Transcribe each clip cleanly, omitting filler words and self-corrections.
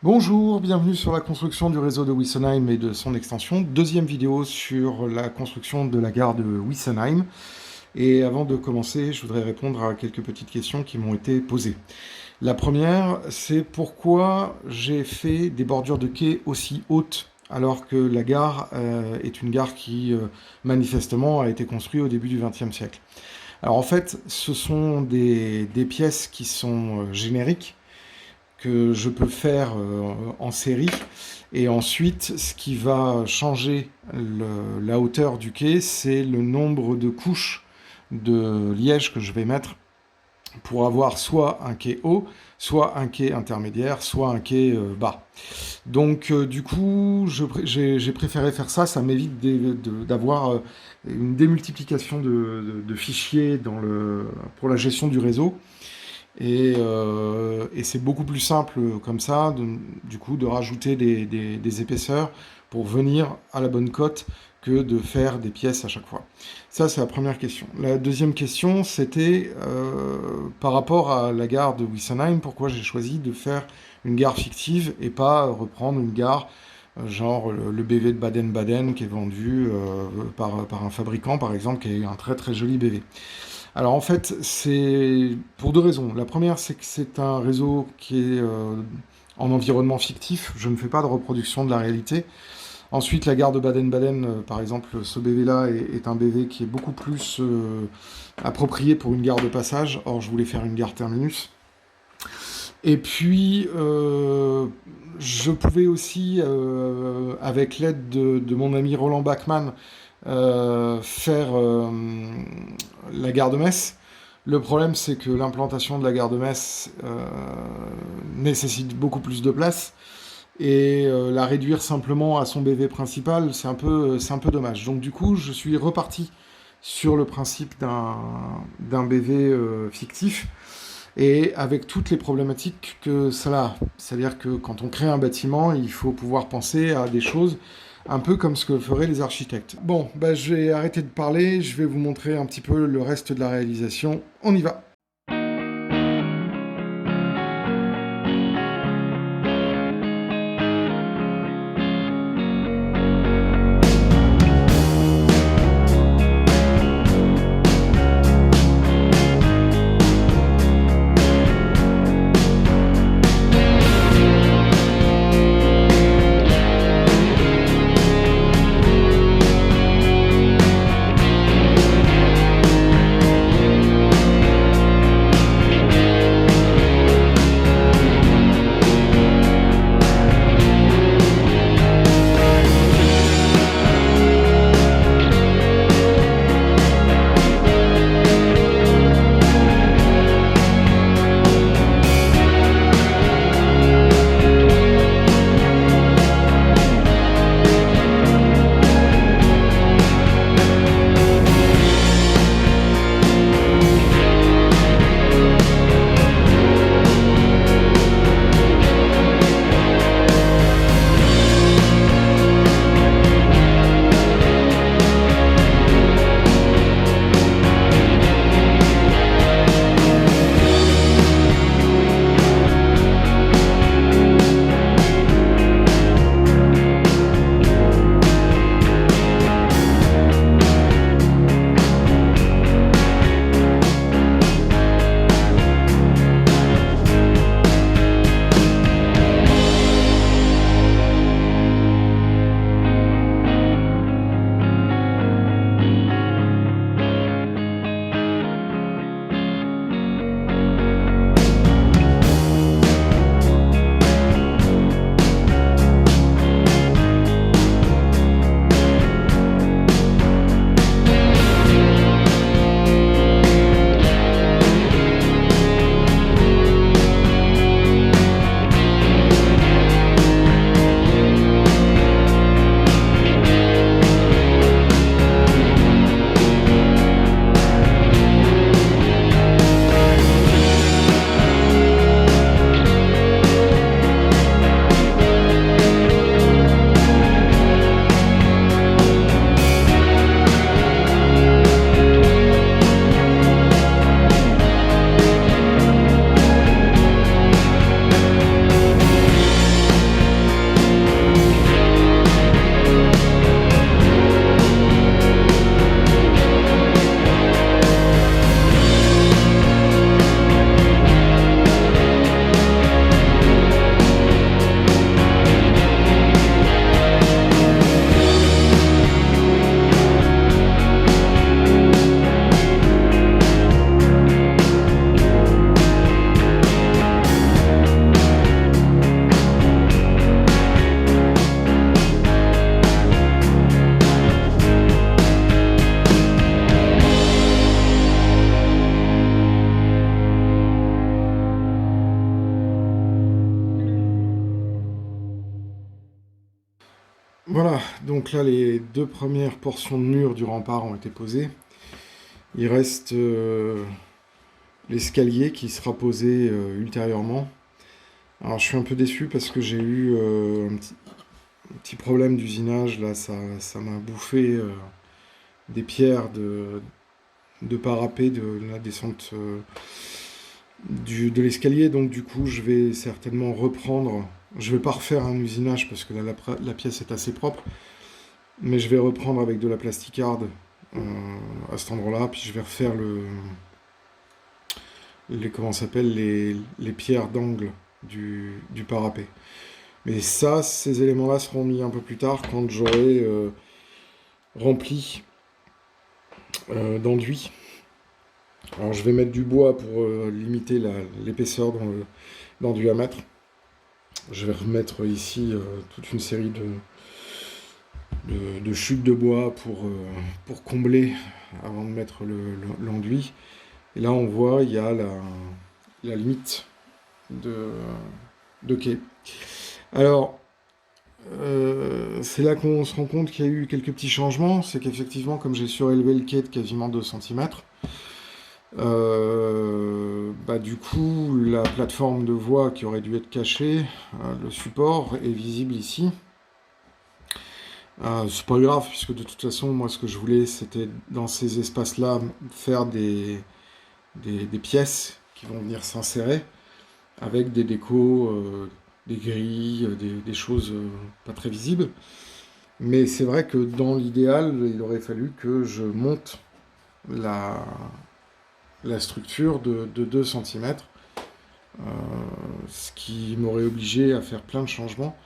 Bonjour, bienvenue sur la construction du réseau de Wissenheim et de son extension. Deuxième vidéo sur la construction de la gare de Wissenheim. Et avant de commencer, je voudrais répondre à quelques petites questions qui m'ont été posées. La première, c'est pourquoi j'ai fait des bordures de quai aussi hautes alors que la gare est une gare qui manifestement a été construite au début du XXe siècle. Alors en fait, ce sont des pièces qui sont génériques que je peux faire en série. Et ensuite, ce qui va changer la hauteur du quai, c'est le nombre de couches de liège que je vais mettre pour avoir soit un quai haut, soit un quai intermédiaire, soit un quai bas. Donc du coup, j'ai préféré faire ça, ça m'évite d'avoir une démultiplication de fichiers pour la gestion du réseau. Et c'est beaucoup plus simple comme ça, du coup, de rajouter des épaisseurs pour venir à la bonne cote que de faire des pièces à chaque fois. Ça, c'est la première question. La deuxième question, c'était par rapport à la gare de Wissenheim, pourquoi j'ai choisi de faire une gare fictive et pas reprendre une gare genre le BV de Baden-Baden qui est vendu par un fabricant, par exemple, qui est un très très joli BV. Alors en fait, c'est pour deux raisons. La première, c'est que c'est un réseau qui est en environnement fictif. Je ne fais pas de reproduction de la réalité. Ensuite, la gare de Baden-Baden, par exemple, ce BV-là est un BV qui est beaucoup plus approprié pour une gare de passage. Or, je voulais faire une gare terminus. Et puis, je pouvais aussi, avec l'aide de mon ami Roland Bachmann, faire la gare de Metz. Le problème, c'est que l'implantation de la gare de Metz nécessite beaucoup plus de place. Et la réduire simplement à son BV principal, c'est un peu dommage. Donc du coup, je suis reparti sur le principe d'un BV fictif, et avec toutes les problématiques que cela a. C'est-à-dire que quand on crée un bâtiment, il faut pouvoir penser à des choses un peu comme ce que feraient les architectes. Bon, bah, je vais arrêter de parler, je vais vous montrer un petit peu le reste de la réalisation. On y va! Voilà, donc là les deux premières portions de mur du rempart ont été posées. Il reste l'escalier qui sera posé ultérieurement. Alors je suis un peu déçu parce que j'ai eu un petit problème d'usinage, là ça m'a bouffé des pierres de parapet de la descente de l'escalier, donc du coup je vais certainement reprendre, je vais pas refaire un usinage parce que là la pièce est assez propre, mais je vais reprendre avec de la plasticarde à cet endroit-là, puis je vais refaire comment ça s'appelle, les pierres d'angle du parapet. Mais ça, ces éléments-là seront mis un peu plus tard quand j'aurai rempli d'enduit. Alors je vais mettre du bois pour limiter l'épaisseur d'enduit à mettre. Je vais remettre ici toute une série de chutes de bois pour combler avant de mettre l'enduit. Et là on voit, il y a la limite de quai. Alors, c'est là qu'on se rend compte qu'il y a eu quelques petits changements. C'est qu'effectivement, comme j'ai surélevé le quai de quasiment 2 cm, bah, du coup, la plateforme de voie qui aurait dû être cachée, le support est visible ici. C'est pas grave, puisque de toute façon, moi, ce que je voulais, c'était dans ces espaces-là faire des pièces qui vont venir s'insérer avec des décos, des grilles, des choses pas très visibles. Mais c'est vrai que dans l'idéal, il aurait fallu que je monte la structure de 2 cm, ce qui m'aurait obligé à faire plein de changements.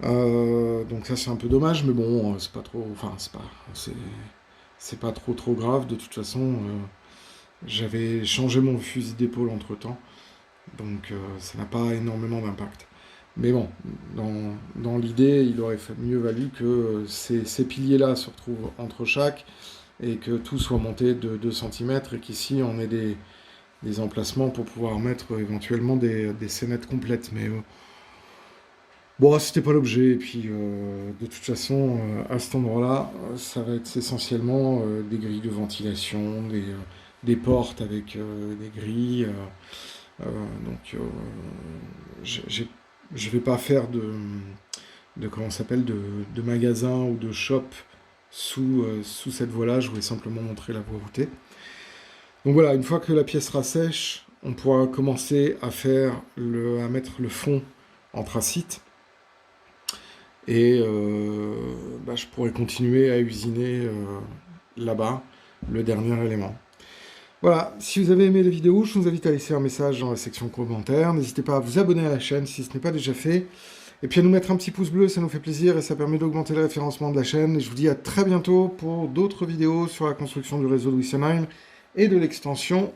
Donc ça c'est un peu dommage, mais bon, c'est pas trop, enfin c'est pas trop grave. De toute façon, j'avais changé mon fusil d'épaule entre temps, donc ça n'a pas énormément d'impact. Mais bon, dans l'idée, il aurait mieux valu que ces piliers-là se retrouvent entre chaque et que tout soit monté de 2 cm et qu'ici on ait des emplacements pour pouvoir mettre éventuellement des scénettes complètes. Mais bon, c'était pas l'objet. Et puis de toute façon, à cet endroit-là, ça va être essentiellement des grilles de ventilation, des portes avec des grilles. Donc je vais pas faire de comment ça s'appelle de magasin ou de shop sous cette voie-là. Je voulais simplement montrer la voie voûtée. Donc voilà, une fois que la pièce sera sèche, on pourra commencer à mettre le fond anthracite. Et bah, je pourrais continuer à usiner là-bas le dernier élément. Voilà, si vous avez aimé la vidéo, je vous invite à laisser un message dans la section commentaires. N'hésitez pas à vous abonner à la chaîne si ce n'est pas déjà fait. Et puis à nous mettre un petit pouce bleu, ça nous fait plaisir et ça permet d'augmenter le référencement de la chaîne. Et je vous dis à très bientôt pour d'autres vidéos sur la construction du réseau de Wessenheim et de l'extension